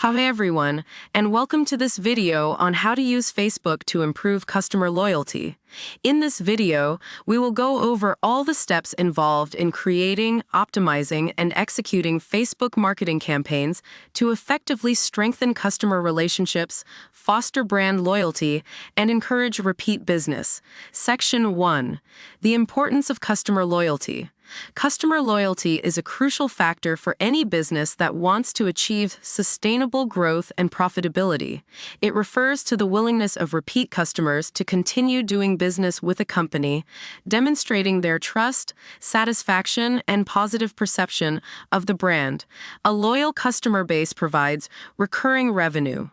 Hi everyone, and welcome to this video on how to use Facebook to improve customer loyalty. In this video, we will go over all the steps involved in creating, optimizing, and executing Facebook marketing campaigns to effectively strengthen customer relationships, foster brand loyalty, and encourage repeat business. Section 1. The importance of customer loyalty. Customer loyalty is a crucial factor for any business that wants to achieve sustainable growth and profitability. It refers to the willingness of repeat customers to continue doing business with a company, demonstrating their trust, satisfaction, and positive perception of the brand. A loyal customer base provides recurring revenue.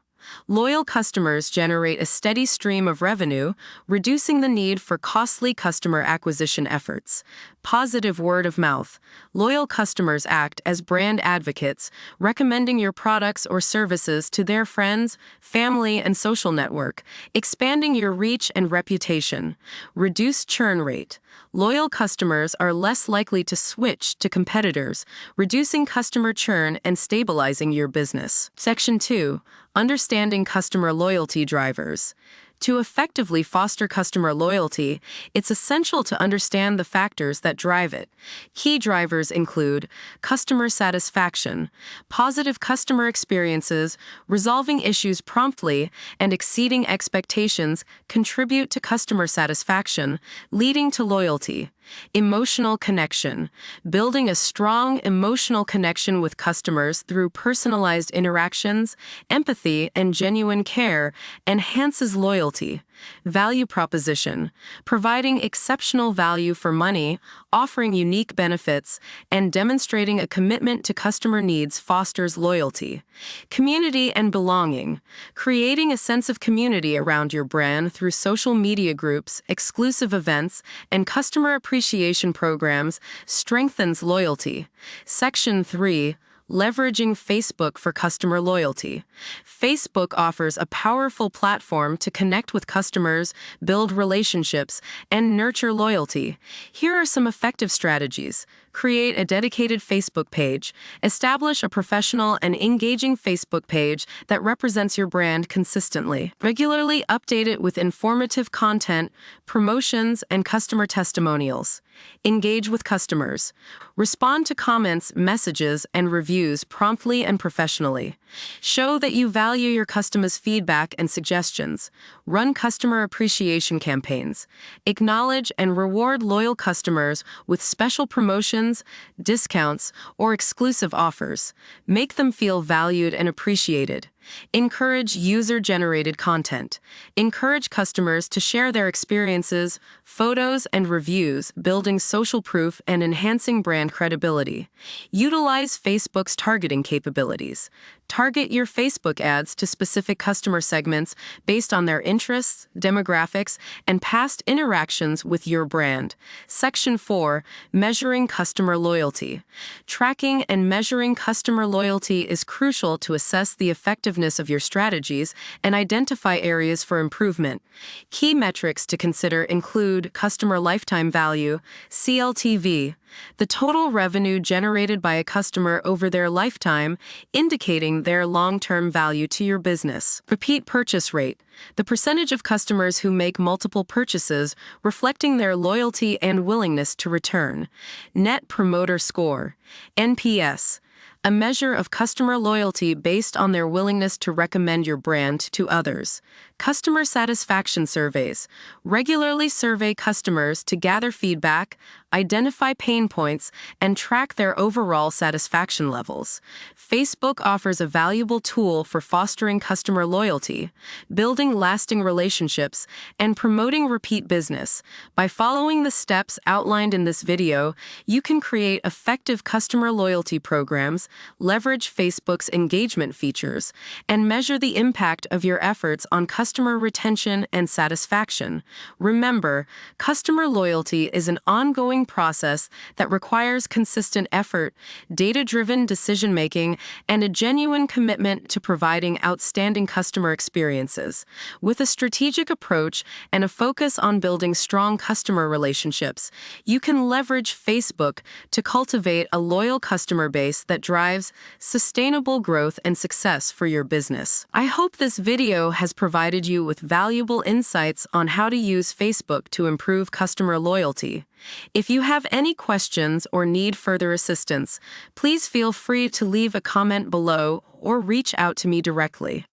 Loyal customers generate a steady stream of revenue, reducing the need for costly customer acquisition efforts. Positive word of mouth. Loyal customers act as brand advocates, recommending your products or services to their friends, family, and social network, expanding your reach and reputation. Reduced churn rate. Loyal customers are less likely to switch to competitors, reducing customer churn and stabilizing your business. Section 2. Understanding customer loyalty drivers. To effectively foster customer loyalty, it's essential to understand the factors that drive it. Key drivers include customer satisfaction. Positive customer experiences, resolving issues promptly, and exceeding expectations contribute to customer satisfaction, leading to loyalty. Emotional connection. Building a strong emotional connection with customers through personalized interactions, empathy, and genuine care enhances loyalty. Value proposition. Providing exceptional value for money, offering unique benefits, and demonstrating a commitment to customer needs fosters loyalty. Community and belonging. Creating a sense of community around your brand through social media groups, exclusive events, and customer appreciation programs strengthens loyalty. Section 3. Leveraging Facebook for customer loyalty. Facebook offers a powerful platform to connect with customers, build relationships, and nurture loyalty. Here are some effective strategies. Create a dedicated Facebook page. Establish a professional and engaging Facebook page that represents your brand consistently. Regularly update it with informative content, promotions, and customer testimonials. Engage with customers. Respond to comments, messages, and reviews promptly and professionally. Show that you value your customers' feedback and suggestions. Run customer appreciation campaigns. Acknowledge and reward loyal customers with special promotions, discounts, or exclusive offers. Make them feel valued and appreciated. Encourage user-generated content. Encourage customers to share their experiences, photos, and reviews, building social proof and enhancing brand credibility. Utilize Facebook's targeting capabilities. Target your Facebook ads to specific customer segments based on their interests, demographics, and past interactions with your brand. Section 4. Measuring customer loyalty. Tracking and measuring customer loyalty is crucial to assess the effectiveness of your strategies and identify areas for improvement. Key metrics to consider include customer lifetime value, CLTV, the total revenue generated by a customer over their lifetime, indicating their long-term value to your business. Repeat purchase rate, the percentage of customers who make multiple purchases, reflecting their loyalty and willingness to return. Net Promoter Score, NPS, a measure of customer loyalty based on their willingness to recommend your brand to others. Customer satisfaction surveys. Regularly survey customers to gather feedback, identify pain points, and track their overall satisfaction levels. Facebook offers a valuable tool for fostering customer loyalty, building lasting relationships, and promoting repeat business. By following the steps outlined in this video, you can create effective customer loyalty programs, leverage Facebook's engagement features, and measure the impact of your efforts on customer retention and satisfaction. Remember, customer loyalty is an ongoing process that requires consistent effort, data-driven decision-making, and a genuine commitment to providing outstanding customer experiences. With a strategic approach and a focus on building strong customer relationships, you can leverage Facebook to cultivate a loyal customer base that drives drives sustainable growth and success for your business. I hope this video has provided you with valuable insights on how to use Facebook to improve customer loyalty. If you have any questions or need further assistance, please feel free to leave a comment below or reach out to me directly.